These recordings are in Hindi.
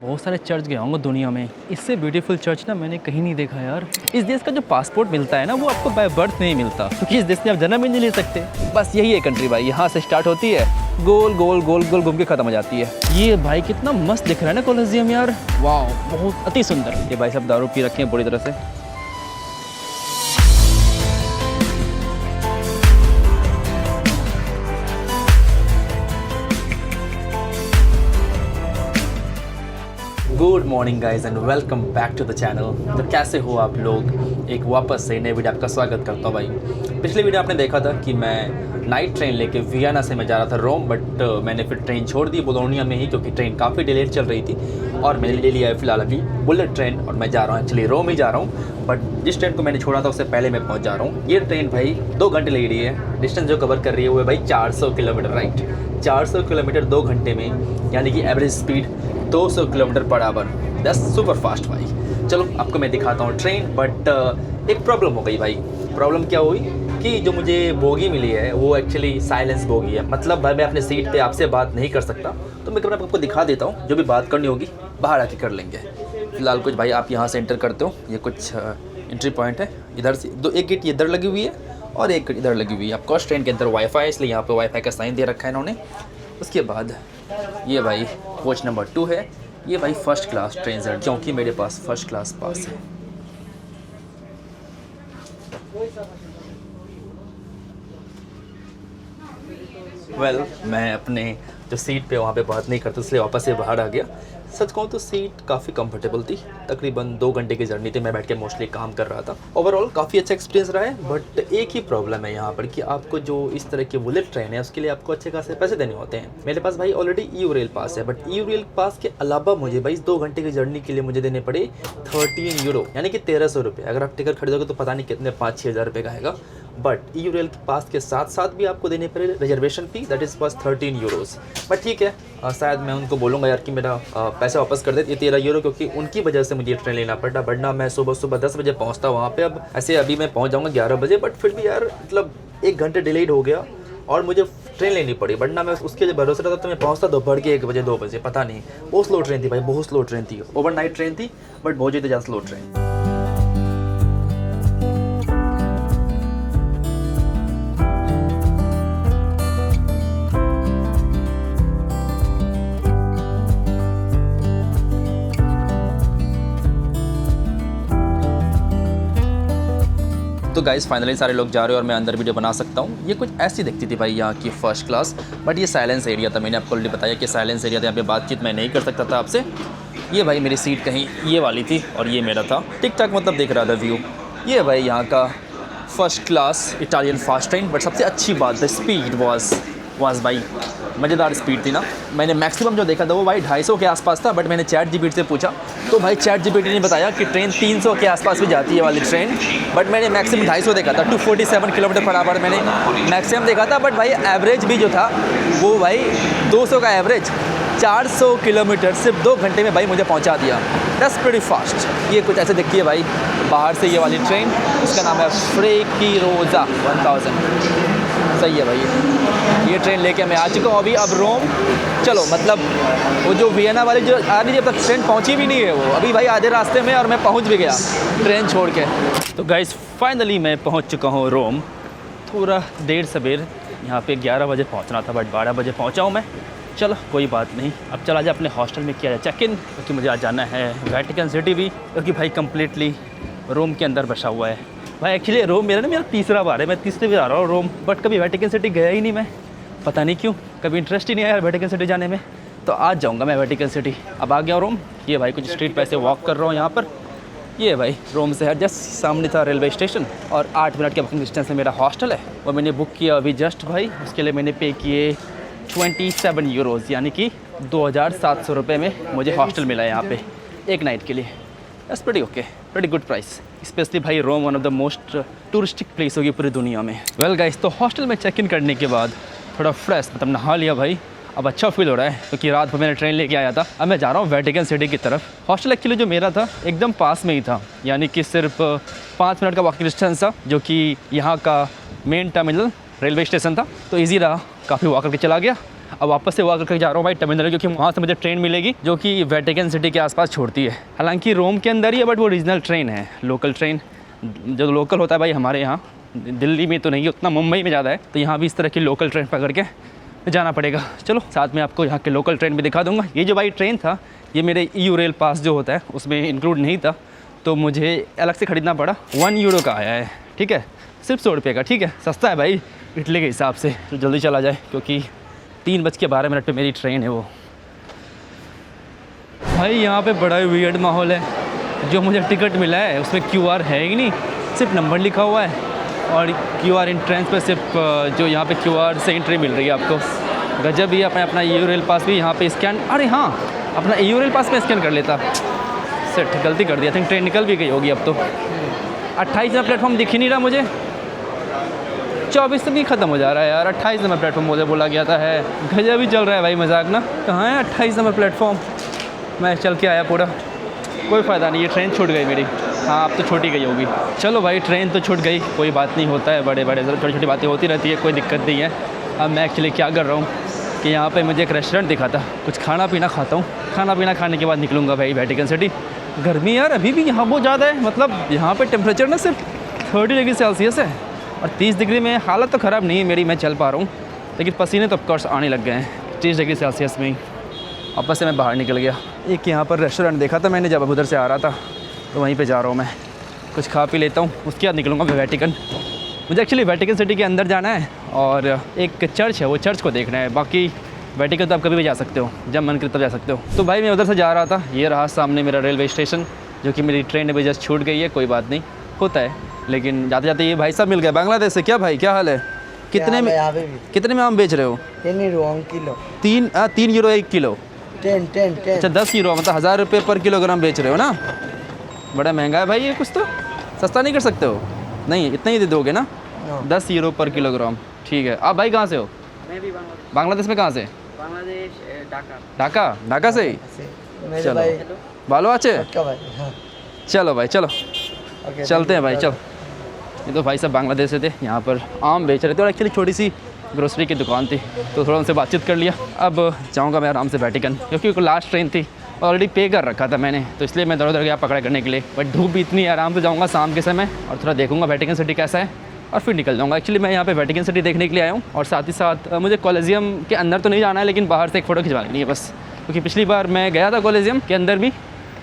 बहुत सारे चर्च गया हूँ दुनिया में, इससे ब्यूटीफुल चर्च ना मैंने कहीं नहीं देखा यार। इस देश का जो पासपोर्ट मिलता है ना वो आपको बाय बर्थ नहीं मिलता, क्योंकि इस देश में आप जन्म ही नहीं ले सकते। बस यही है कंट्री भाई, यहाँ से स्टार्ट होती है, गोल गोल गोल गोल घूम के खत्म हो जाती है। ये भाई कितना मस्त दिख रहा है ना कोलोसियम यार, वाह बहुत अति सुंदर। ये भाई सब दारू पी रखे हैं पूरी तरह से। Good morning guys and welcome back to the channel. तो कैसे हो आप लोग, एक वापस से नए वीडियो आपका स्वागत करता हूँ भाई। पिछले वीडियो आपने देखा था कि मैं नाइट ट्रेन लेके वियना से मैं जा रहा था रोम, बट मैंने फिर ट्रेन छोड़ दी बोलोनिया में ही, क्योंकि ट्रेन काफ़ी डिलेड चल रही थी और मैंने ले लिया है फिलहाल अभी बुलेट ट्रेन और मैं जा रहा हूँ एक्चुअली रोम ही जा रहा हूँ। बट जिस ट्रेन को मैंने छोड़ा था उससे पहले मैं पहुँच जा रहा हूँ। ये ट्रेन भाई 2 घंटे ले रही है, डिस्टेंस जो कवर कर रही है वो है भाई 400 किलोमीटर, राइट 400 किलोमीटर 2 घंटे में, यानी कि average speed 200 kilometre per hour. That's super fast भाई। चलो आपको मैं दिखाता हूँ ट्रेन, बट एक प्रॉब्लम हो गई भाई। प्रॉब्लम क्या हुई कि जो मुझे बोगी मिली है वो एक्चुअली साइलेंस बोगी है, मतलब भाई मैं अपने सीट पे आपसे बात नहीं कर सकता, तो मैं आपको दिखा देता हूँ। जो भी बात करनी होगी बाहर आके कर लेंगे। फिलहाल कुछ भाई आप यहाँ से एंटर करते हो, ये कुछ एंट्री पॉइंट है। इधर से एक गेट इधर लगी हुई है और एक इधर लगी हुई है। आपको ट्रेन के अंदर वाईफाई है, इसलिए यहाँ पे वाईफाई का साइन दे रखा है इन्होंने। उसके बाद ये भाई कोच नंबर 2 है। ये भाई फर्स्ट क्लास ट्रेन है, क्योंकि मेरे पास फर्स्ट क्लास पास है। मैं अपने जो सीट पे वहाँ पे बात नहीं करता, इसलिए वापस से बाहर आ गया। सच कहूँ तो सीट काफ़ी कंफर्टेबल थी। तकरीबन 2 घंटे की जर्नी थी, मैं बैठ के मोस्टली काम कर रहा था। ओवरऑल काफ़ी अच्छा एक्सपीरियंस रहा है, बट एक ही प्रॉब्लम है यहाँ पर कि आपको जो इस तरह की बुलेट ट्रेन है उसके लिए आपको अच्छे खासे पैसे देने होते हैं। मेरे पास भाई ऑलरेडी EU रेल पास है, बट EU रेल पास के अलावा मुझे भाई 2 घंटे की जर्नी के लिए मुझे देने पड़े 13 यूरो, यानी कि 1300 रुपये। अगर आप टिकट खरीदोगे तो पता नहीं कितने 5-6 हज़ार रुपये का आएगा। बट EU रेल के पास के साथ साथ भी आपको देने पड़े रिजर्वेशन फी, दैट इज़ बस 13 यूरोज़। बट ठीक है, शायद मैं उनको बोलूँगा यार कि मेरा पैसा वापस कर दे, ये 13 यूरो, क्योंकि उनकी वजह से मुझे ट्रेन लेना पड़ा। वरना मैं सुबह 10 बजे पहुँचता वहाँ पे। अब ऐसे अभी मैं पहुँच जाऊँगा 11 बजे, बट फिर भी यार मतलब 1 घंटे डिलेड हो गया और मुझे ट्रेन लेनी पड़ी। वरना मैं उसके जो भरोसे रहता तो मैं पहुँचता दोपहर के 1 बजे 2 बजे, पता नहीं। बहुत स्लो ट्रेन थी भाई, बहुत स्लो ट्रेन थी। ओवरनाइट ट्रेन थी, बट बहुत ज़्यादा स्लो ट्रेन। तो गाइस फाइनली सारे लोग जा रहे हो और मैं अंदर वीडियो बना सकता हूँ। ये कुछ ऐसी दिखती थी भाई यहाँ की फर्स्ट क्लास, बट ये साइलेंस एरिया था। मैंने आपको ऑलरेडी बताया कि साइलेंस एरिया था, यहाँ पे बातचीत मैं नहीं कर सकता था आपसे। ये भाई मेरी सीट कहीं ये वाली थी और ये मेरा था, ठीक ठाक मतलब देख रहा था व्यू। ये भाई यहाँ का first class Italian fast train. But सबसे अच्छी बात है स्पीड वाज भाई मज़ेदार स्पीड थी ना। मैंने मैक्सिमम जो देखा था वो भाई 250 के आसपास था, बट मैंने ChatGPT से पूछा तो भाई ChatGPT ने बताया कि ट्रेन 300 के आसपास भी जाती है वाली ट्रेन। बट मैंने मैक्सिमम 250 देखा था, 247 किलोमीटर पर आवर मैंने मैक्सिमम देखा था। बट भाई एवरेज भी जो था वो भाई 200 का एवरेज 400 किलोमीटर सिर्फ 2 घंटे में भाई मुझे पहुंचा दिया। That's pretty fast. ये कुछ ऐसे दिखती है भाई बाहर से ये वाली ट्रेन, इसका नाम है फ्रेकिरोजा 1000। सही है भाई, ये ट्रेन लेके मैं आ चुका हूँ अभी। अब रोम चलो, मतलब वो जो वियना वाली जो आ रही, जब तक ट्रेन पहुँची भी नहीं है वो अभी भाई आधे रास्ते में, और मैं पहुँच भी गया ट्रेन छोड़ के। तो गाइस फाइनली मैं पहुँच चुका हूँ रोम। थोड़ा देर सबेर, यहाँ पे 11 बजे पहुँचना था, बट 12 बजे पहुँचा हूँ मैं। चलो कोई बात नहीं, अब चला जाए अपने हॉस्टल में किया जाए चेक इन, क्योंकि मुझे आज जाना है वेटिकन सिटी भी, क्योंकि भाई कम्प्लीटली रोम के अंदर बसा हुआ है भाई। एक्चुअली रोम मेरा तीसरा बार है, मैं तीसरे बार आ रहा हूँ रोम, बट कभी वेटिकन सिटी गया ही नहीं मैं, पता नहीं क्यों, कभी इंटरेस्ट ही नहीं आया वेटिकन सिटी जाने में। तो आज जाऊँगा मैं वेटिकन सिटी। अब आ गया रोम। ये भाई कुछ स्ट्रीट पे ऐसे वॉक कर रहा हूँ यहाँ पर। ये भाई रोम से है जस्ट सामने था रेलवे स्टेशन, और 8 मिनट के वॉकिंग डिस्टेंस में मेरा हॉस्टल है। और मैंने बुक किया अभी जस्ट भाई, उसके लिए मैंने पे किए 27 यूरोज़, यानी कि 2700 रुपये में मुझे हॉस्टल मिला है यहाँ पे एक नाइट के लिए। That's pretty okay, pretty good price. Specially भाई Rome one of the most touristic place होगी पूरी दुनिया में। वेल गाइस, तो हॉस्टल में चेक इन करने के बाद थोड़ा फ्रेश मतलब नहा लिया भाई। अब अच्छा फील हो रहा है, क्योंकि रात भर मैंने ट्रेन लेके आया था। अब मैं जा रहा हूँ वेटिकन सिटी की तरफ। हॉस्टल एक्चुअली जो मेरा था एकदम पास में ही था, यानी कि सिर्फ 5 मिनट का वॉकिंग डिस्टेंस था, जो कि यहाँ का मेन टर्मिनल रेलवे स्टेशन था। तो ईजी रहा, काफ़ी वॉक करके चला गया। अब वापस से हुआ करके जा रहा हूँ भाई टर्मिनल, क्योंकि वहाँ से मुझे ट्रेन मिलेगी जो कि वेटिकन सिटी के आसपास छोड़ती है। हालांकि रोम के अंदर ही है, बट वो रीजनल ट्रेन है, लोकल ट्रेन। जो लोकल होता है भाई हमारे यहाँ दिल्ली में तो नहीं है उतना, मुंबई में ज़्यादा है, तो यहाँ भी इस तरह की लोकल ट्रेन पकड़ के जाना पड़ेगा। चलो साथ में आपको यहाँ के लोकल ट्रेन भी दिखा दूँगा। ये जो भाई ट्रेन था ये मेरे EU रेल पास जो होता है उसमें इंक्लूड नहीं था, तो मुझे अलग से ख़रीदना पड़ा। 1 यूरो का आया है, ठीक है, सिर्फ 100 रुपये का, ठीक है, सस्ता है भाई इटली के हिसाब से। तो जल्दी चला जाए क्योंकि 3:12 पे मेरी ट्रेन है वो। भाई यहाँ पे बड़ा ही वियर्ड माहौल है। जो मुझे टिकट मिला है उसमें QR है ही नहीं, सिर्फ नंबर लिखा हुआ है, और QR एंट्रेंस पर सिर्फ जो यहाँ पे QR से एंट्री मिल रही है आपको। गजब ही अपना EU रेल पास भी यहाँ पे स्कैन, अरे हाँ अपना EU रेल पास में स्कैन कर लेता। सेट गलती कर दिया, थिंक ट्रेन निकल भी गई होगी अब तो। 28 नंबर प्लेटफॉर्म दिख ही नहीं रहा मुझे, 24 तक ही ख़त्म हो जा रहा है यार। 28 नंबर प्लेटफॉर्म मुझे बोला गया था है, गजब भी चल रहा है भाई मजाक ना। कहाँ है 28 नंबर प्लेटफॉर्म? मैं चल के आया पूरा, कोई फ़ायदा नहीं, ये ट्रेन छूट गई मेरी। हाँ अब तो छोटी गई होगी। चलो भाई ट्रेन तो छूट गई, कोई बात नहीं, होता है, बड़े बड़े छोटी छोटी बातें होती रहती है, कोई दिक्कत नहीं है। अब मैं एक्चुअली क्या कर रहा हूँ कि यहाँ पे मुझे एक रेस्टोरेंट दिखा था, कुछ खाना पीना खाता हूँ। खाना पीना खाने के बाद निकलूँगा भाई वेटिकन सिटी। गर्मी यार अभी भी यहाँ बहुत ज़्यादा है, मतलब यहाँ पे टेम्परेचर ना सिर्फ 30 डिग्री सेल्सियस है, और 30 डिग्री में हालत तो ख़राब नहीं है मेरी, मैं चल पा रहा हूँ, लेकिन पसीने तो ऑफकोर्स आने लग गए हैं 30 डिग्री सेल्सियस में ही। वापस से मैं बाहर निकल गया। एक यहाँ पर रेस्टोरेंट देखा था मैंने जब उधर से आ रहा था, तो वहीं पे जा रहा हूँ मैं, कुछ खा पी लेता हूँ, उसके बाद निकलूँगा वेटिकन। मुझे एक्चुअली वेटिकन सिटी के अंदर जाना है, और एक चर्च है, वो चर्च को देखना है। बाकी वेटिकन तो आप कभी भी जा सकते हो, जब मन करे तब जा सकते हो। तो भाई मैं उधर से जा रहा था, ये रहा सामने मेरा रेलवे स्टेशन, जो कि मेरी ट्रेन अभी जस्ट छूट गई है, कोई बात नहीं, होता है। लेकिन जाते जाते ये भाई साहब मिल गए बांग्लादेश से। क्या भाई क्या हाल है? कितने में आम बेच रहे हो? 3 यूरो 1 किलो। 10 अच्छा 10 यूरो, मतलब 1000 रुपये पर किलोग्राम बेच रहे हो ना? बड़ा महंगा है भाई ये, कुछ तो सस्ता नहीं कर सकते हो? नहीं इतना ही दे दोगे ना? 10 यूरो पर किलोग्राम, ठीक है। आप भाई कहाँ से हो? मैं भी बांग्लादेश में कहाँ से? बांग्लादेश ढाका से ही? चलो ভালো আছে? चलो भाई चलो चलते हैं भाई, चल। ये तो भाई सब बांग्लादेश से थे, यहाँ पर आम बेच रहे थे, और एक्चुअली छोटी सी ग्रोसरी की दुकान थी, तो थोड़ा उनसे बातचीत कर लिया। अब जाऊँगा मैं आराम से वेटिकन, क्योंकि वो लास्ट ट्रेन थी, ऑलरेडी पे कर रखा था मैंने, तो इसलिए मैं दौड़ गया पकड़ा करने के लिए। बट धूप भी इतनी, आराम से जाऊँगा शाम के समय, और थोड़ा देखूँगा वेटिकन सिटी कैसा है, और फिर निकल जाऊँगा। एक्चुअली मैं यहाँ पे वेटिकन सिटी देखने के लिए आया हूँ, और साथ ही साथ मुझे कॉलेजियम के अंदर तो नहीं जाना है, लेकिन बाहर से एक फ़ोटो खिंचवा लेनी है बस। क्योंकि पिछली बार मैं गया था कॉलेजियम के अंदर भी,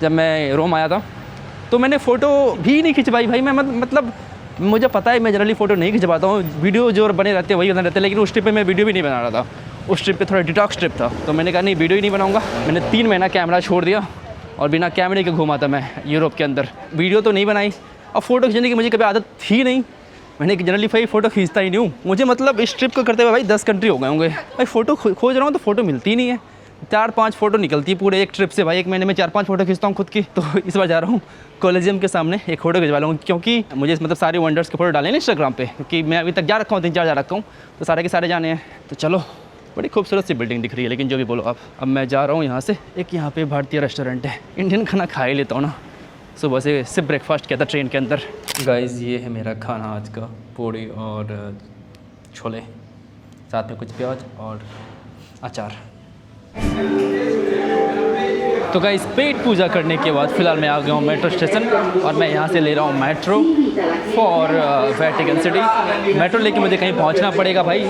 जब मैं रोम आया था, तो मैंने फ़ोटो भी नहीं खिंचवाई भाई। मैं मतलब मुझे पता है मैं जनरली फ़ोटो नहीं खिंचवाता हूँ, वीडियो जो बने रहते हैं वही बने रहते हैं, लेकिन उस ट्रिप पे मैं वीडियो भी नहीं बना रहा था। उस ट्रिप पे थोड़ा डिटॉक्स ट्रिप था, तो मैंने कहा नहीं वीडियो ही नहीं बनाऊँगा। मैंने 3 महीना कैमरा छोड़ दिया, और बिना कैमरे के घूमा था मैं यूरोप के अंदर, वीडियो तो नहीं बनाई। और फ़ोटो खींचने की मुझे कभी आदत थी नहीं, मैंने जनरली भाई फ़ोटो खींचता ही नहीं हूँ। मुझे मतलब इस ट्रिप को करते हुए भाई 10 कंट्री हो गए होंगे भाई, फ़ोटो खोज रहा हूँ तो फ़ोटो मिलती ही नहीं है। 4-5 फ़ोटो निकलती है पूरे एक ट्रिप से भाई, एक महीने में 4-5 फ़ोटो खींचता हूँ खुद की। तो इस बार जा रहा हूँ कॉलेजियम के सामने एक फ़ोटो खिंचवा लूँगा, क्योंकि मुझे मतलब सारे वंडर्स के फ़ोटो डाले ना इंस्टाग्राम पे, क्योंकि मैं अभी तक जा रखा हूँ, 3-4 जा रखा हूँ, तो सारे के सारे जाने हैं। तो चलो, बड़ी खूबसूरत सी बिल्डिंग दिख रही है, लेकिन जो भी बोलो आप। अब मैं जा रहा हूँ यहाँ से, एक यहाँ पे भारतीय रेस्टोरेंट है, इंडियन खाना खा ही लेता हूँ ना, सुबह से सिर्फ ब्रेकफास्ट किया था ट्रेन के अंदर। गाइस ये है मेरा खाना आज का, पूड़ी और छोले, साथ में कुछ प्याज और अचार। तो गाइस पेट पूजा करने के बाद फ़िलहाल मैं आ गया हूँ मेट्रो स्टेशन, और मैं यहाँ से ले रहा हूँ metro for Vatican city. Metro लेके मुझे कहीं पहुँचना पड़ेगा भाई,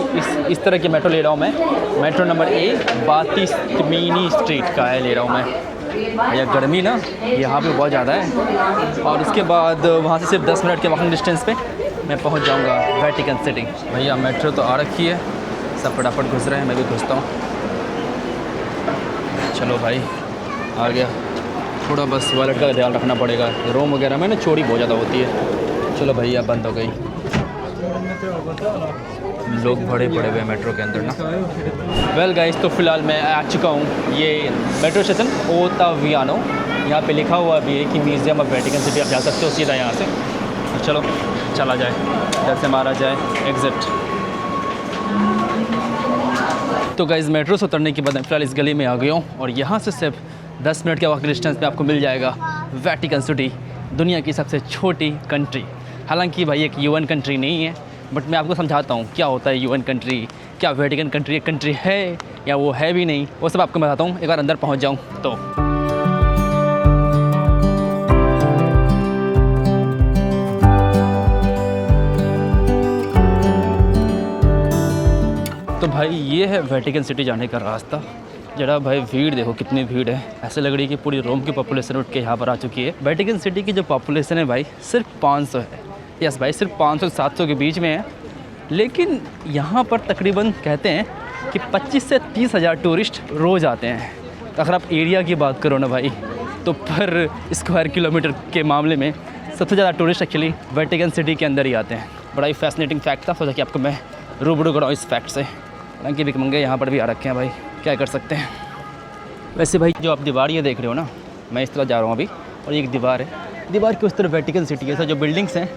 इस तरह की मेट्रो ले रहा हूँ मैं। मेट्रो नंबर A बातिस्टमीनी स्ट्रीट का है, ले रहा हूँ मैं। भैया गर्मी ना यहाँ पे बहुत ज़्यादा है, और उसके बाद वहाँ से सिर्फ 10 मिनट के वॉकिंग डिस्टेंस पे मैं पहुँच जाऊँगा वेटिकन सिटी। भैया मेट्रो तो आ रखी है, सब फटाफट घुस रहे हैं, मैं भी घुसता हूँ। चलो भाई आ गया, थोड़ा बस वॉलेट का ध्यान रखना पड़ेगा, रोम वगैरह में ना चोरी बहुत ज़्यादा होती है। चलो भैया बंद हो गई, लोग बड़े पड़े हुए हैं मेट्रो के अंदर ना। वेल गाइस, तो फ़िलहाल मैं आ चुका हूँ ये मेट्रो स्टेशन ओतावियानो। यहाँ पे लिखा हुआ भी है कि म्यूज़ियम ऑफ वेटिकन सिटी, आप जा सकते हो सीधा यहाँ से। तो चलो चला जाए, इधर से मारा जाए एग्ज़िट। तो गाइस मेट्रो से उतरने के बाद मैं फ़िलहाल इस गली में आ गया हूँ, और यहाँ से सिर्फ 10 मिनट के वॉकिंग डिस्टेंस पे आपको मिल जाएगा वेटिकन सिटी, दुनिया की सबसे छोटी कंट्री। हालांकि भाई एक UN कंट्री नहीं है, बट मैं आपको समझाता हूँ क्या होता है UN कंट्री, क्या वेटिकन कंट्री है या वो है भी नहीं, वो सब आपको मैं बताता हूँ एक बार अंदर पहुँच जाऊँ तो भाई ये है वेटिकन सिटी जाने का रास्ता। जरा भाई भीड़ देखो कितनी भीड़ है, ऐसे लग रही है कि पूरी रोम की पॉपुलेशन उठ के यहाँ पर आ चुकी है। वेटिकन सिटी की जो पॉपुलेशन है भाई सिर्फ 500 है। यस भाई सिर्फ 500 से 700 के बीच में है, लेकिन यहाँ पर तकरीबन कहते हैं कि 25 से 30 हज़ार टूरिस्ट रोज़ आते हैं। तो अगर आप एरिया की बात करो ना भाई, तो पर स्क्वायर किलोमीटर के मामले में सबसे ज़्यादा टूरिस्ट एक्चुअली वेटिकन सिटी के अंदर ही आते हैं। बड़ा ही फैसिनेटिंग फैक्ट था, सोचा कि आपको मैं रूबरू कराऊँ इस फैक्ट से। हालांकि भिखमंगे यहाँ पर भी आ रखे हैं भाई, क्या कर सकते हैं। वैसे भाई जो आप दीवार ये देख रहे हो ना, मैं इस तरह जा रहा हूँ अभी, और ये एक दीवार है, दीवार के उस तरफ वेटिकन सिटी है। जो बिल्डिंग्स हैं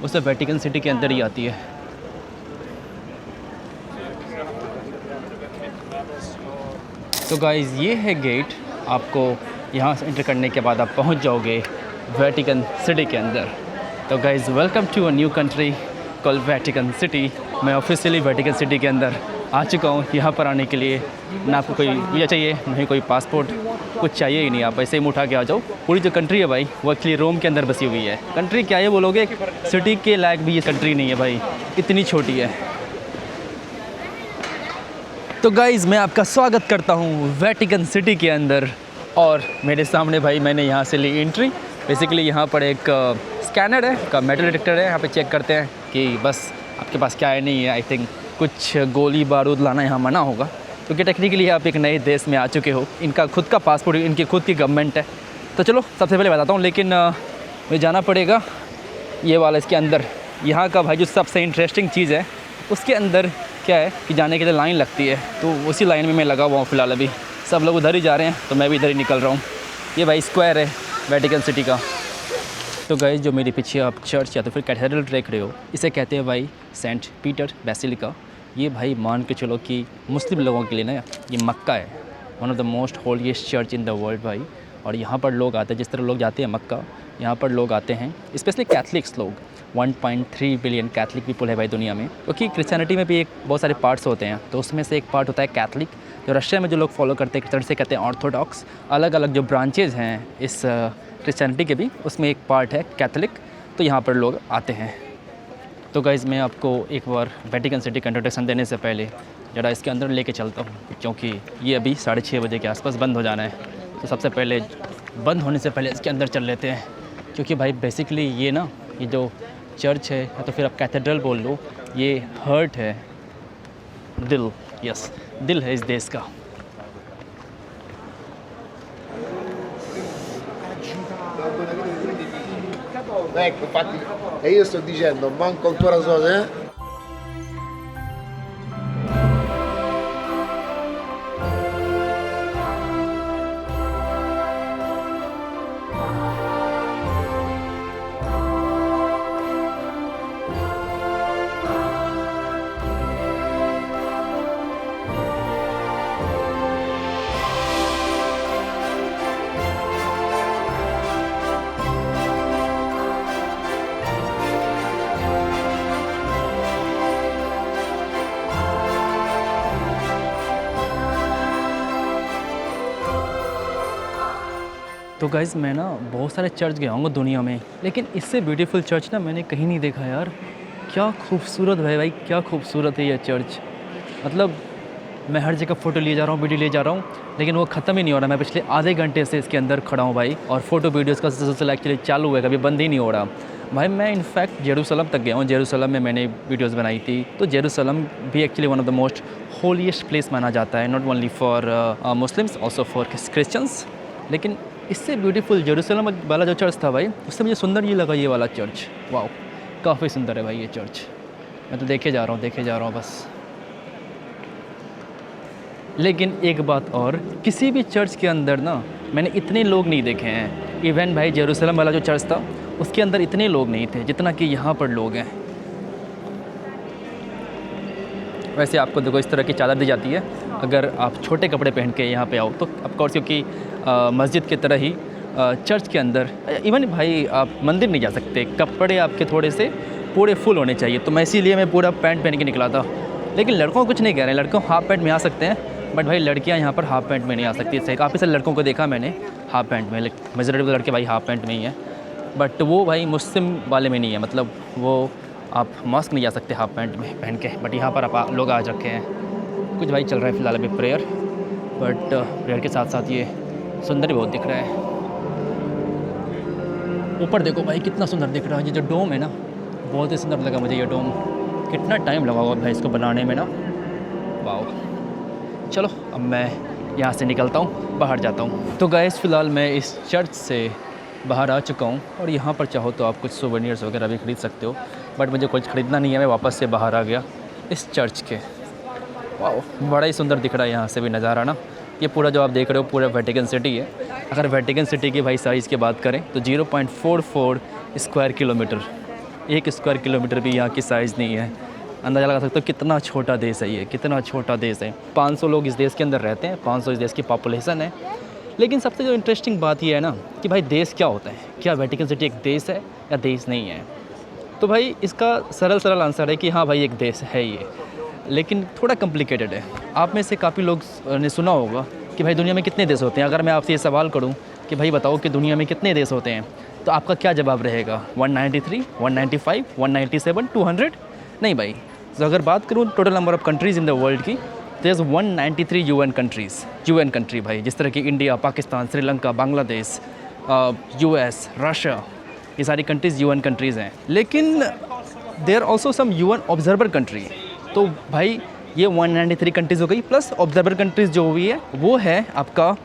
वो सब वेटिकन सिटी के अंदर ही आती है। तो गाइज़ ये है गेट, आपको यहाँ से एंटर करने के बाद आप पहुँच जाओगे वेटिकन सिटी के अंदर। तो guys welcome to a new country called Vatican City. मैं ऑफिशियली वेटिकन सिटी के अंदर आ चुका हूँ। यहाँ पर आने के लिए ना आपको कोई वीज़ा चाहिए, ना ही कोई पासपोर्ट, कुछ चाहिए ही नहीं। आप ऐसे ही मुँह उठा के आ जाओ। पूरी जो कंट्री है भाई वो एक्चुअली रोम के अंदर बसी हुई है। कंट्री क्या है बोलोगे, सिटी के लायक भी ये कंट्री नहीं है भाई, इतनी छोटी है। तो गाइज़ मैं आपका स्वागत करता हूँ वेटिकन सिटी के अंदर, और मेरे सामने भाई मैंने यहाँ से ली एंट्री। बेसिकली यहाँ पर एक स्कैनर है, का मेटल डिटेक्टर है, यहाँ पे चेक करते हैं कि बस आपके पास क्या है नहीं है। आई थिंक कुछ गोली बारूद लाना यहाँ मना होगा, क्योंकि टेक्निकली आप एक नए देश में आ चुके हो। इनका खुद का पासपोर्ट, इनकी खुद की गवर्नमेंट है। तो चलो सबसे पहले बताता हूँ, लेकिन मुझे जाना पड़ेगा ये वाला इसके अंदर। यहाँ का भाई जो सबसे इंटरेस्टिंग चीज़ है उसके अंदर क्या है कि जाने के लिए लाइन लगती है, तो उसी लाइन में मैं लगा हुआ हूँ फ़िलहाल। अभी सब लोग उधर ही जा रहे हैं तो मैं भी इधर ही निकल रहा हूँ। ये भाई स्क्वायर है वेटिकन सिटी का। तो गाइस जो मेरे पीछे आप चर्च या तो फिर कैथेड्रल देख रहे हो, इसे कहते हैं भाई सेंट पीटर बेसिलिका। ये भाई मान के चलो कि मुस्लिम लोगों के लिए ना ये मक्का है, one of the most holiest church in the world भाई। और यहाँ पर लोग आते हैं, जिस तरह लोग जाते हैं मक्का, यहाँ पर लोग आते हैं, स्पेशली कैथलिक्स लोग। 1.3 बिलियन कैथलिक पीपल है भाई दुनिया में, क्योंकि क्रिश्चियनिटी में भी एक बहुत सारे पार्ट्स होते हैं। तो उसमें से एक पार्ट होता है कैथलिक, जो रशिया में जो लोग फॉलो करते हैं से कहते हैं ऑर्थोडॉक्स। अलग अलग जो ब्रांचेज हैं इस क्रिश्चियनिटी के भी, उसमें एक पार्ट है कैथलिक। तो यहाँ पर लोग आते हैं। तो गाइज़ मैं आपको एक बार वेटिकन सिटी का इंट्रोडक्शन देने से पहले ज़रा इसके अंदर लेके चलता हूँ, क्योंकि ये अभी 6:30 बजे के आसपास बंद हो जाना है। तो सबसे पहले बंद होने से पहले इसके अंदर चल लेते हैं, क्योंकि भाई बेसिकली ये ना, ये जो चर्च है या तो फिर आप कैथेड्रल बोल लो, ये हर्ट है, दिल, यस दिल है इस देश का। Ecco, infatti, e io sto dicendo, manco ancora so se... तो गाइज़ मैं ना बहुत सारे चर्च गया हूँ दुनिया में, लेकिन इससे ब्यूटीफुल चर्च ना मैंने कहीं नहीं देखा यार। क्या खूबसूरत है भाई, क्या खूबसूरत है ये चर्च। मतलब मैं हर जगह फ़ोटो लिए जा रहा हूँ, वीडियो लिए जा रहा हूँ, लेकिन वो ख़त्म ही नहीं हो रहा। मैं पिछले आधे घंटे से इसके अंदर खड़ा हूँ भाई, और फ़ोटो वीडियोज़ का सिलसिला एक्चुअली चालू है, कभी बंद ही नहीं हो रहा भाई। मैं इनफैक्ट जेरूसलम तक गया हूँ, जेरूसलम में मैंने वीडियोज़ बनाई थी। तो जेरूसलम भी actually one of the most holiest place माना जाता है, not only for Muslims, also for Christians. लेकिन इससे ब्यूटीफुल जेरूसलम वाला जो चर्च था भाई, उससे मुझे सुंदर ये लगा ये वाला चर्च। वाह, काफ़ी सुंदर है भाई ये चर्च। मैं तो देखे जा रहा हूँ बस। लेकिन एक बात और, किसी भी चर्च के अंदर ना मैंने इतने लोग नहीं देखे हैं। इवन भाई जेरूसलम वाला जो चर्च था उसके अंदर इतने लोग नहीं थे जितना कि यहाँ पर लोग हैं। वैसे आपको देखो इस तरह की चादर दी जाती है अगर आप छोटे कपड़े पहन के यहाँ पे आओ तो। ऑफकोर्स क्योंकि मस्जिद की तरह ही चर्च के अंदर इवन भाई आप मंदिर नहीं जा सकते, कपड़े आपके थोड़े से पूरे फुल होने चाहिए। तो मैं इसीलिए मैं पूरा पैंट पहन के निकला था, लेकिन लड़कों को कुछ नहीं कह रहे हैं, लड़कों हाफ पैंट में आ सकते हैं, बट भाई लड़कियां यहाँ पर हाफ पैंट में नहीं आ सकती। सही, काफ़ी सारे लड़कों को देखा मैंने हाफ पैंट में, मेजॉरिटी लड़के भाई हाफ पैंट में ही हैं, बट वो भाई मुस्लिम वाले में नहीं है, मतलब वो आप मॉस्क नहीं जा सकते हाफ पैंट में पहन के, बट यहाँ पर आप लोग आ रखे हैं। कुछ भाई चल रहा है फ़िलहाल अभी प्रेयर, बट प्रेयर के साथ साथ ये सुंदर भी बहुत दिख रहा है। ऊपर देखो भाई कितना सुंदर दिख रहा है, ये जो डोम है ना बहुत ही सुंदर लगा मुझे ये डोम। कितना टाइम लगा हुआ भाई इसको बनाने में ना, वाह। चलो अब मैं यहाँ से निकलता हूँ, बाहर जाता हूँ। तो गाइस फ़िलहाल मैं इस चर्च से बाहर आ चुका हूँ और यहाँ पर चाहो तो आप कुछ सोवेनियर्स वगैरह भी ख़रीद सकते हो, बट मुझे कुछ ख़रीदना नहीं है, मैं वापस से बाहर आ गया इस चर्च के। वाह, बड़ा ही सुंदर दिख रहा है यहाँ से भी नज़ारा ना। ये पूरा जो आप देख रहे हो पूरा वेटिकन सिटी है। अगर वेटिकन सिटी की भाई साइज़ की बात करें तो 0.44 स्क्वायर किलोमीटर, 1 स्क्वायर किलोमीटर भी यहाँ की साइज़ नहीं है। अंदाज़ा लगा सकते हो कितना छोटा देश है ये, कितना छोटा देश है। 500 लोग इस देश के अंदर रहते हैं, 500 इस देश की पॉपुलेशन है। लेकिन सबसे जो इंटरेस्टिंग बात ये है ना कि भाई देश क्या होता है, क्या वेटिकन सिटी एक देश है या देश नहीं है? तो भाई इसका सरल आंसर है कि हाँ भाई एक देश है ये, लेकिन थोड़ा कॉम्प्लिकेटेड है। आप में से काफ़ी लोग ने सुना होगा कि भाई दुनिया में कितने देश होते हैं। अगर मैं आपसे ये सवाल करूं कि भाई बताओ कि दुनिया में कितने देश होते हैं, तो आपका क्या जवाब रहेगा? 193, 195, 197, 200? नहीं भाई। तो अगर बात करूं total number of countries in the world की, तो 193 यूएन कंट्री भाई, जिस तरह की India, Pakistan, Sri Lanka, Bangladesh, US, Russia, ये सारी कंट्रीज़ यूएन कंट्रीज़ हैं। लेकिन there also some UN observer country. तो भाई ये 193 कंट्रीज़ हो गई, प्लस ऑब्जर्वर कंट्रीज़ जो हुई है वो है आपका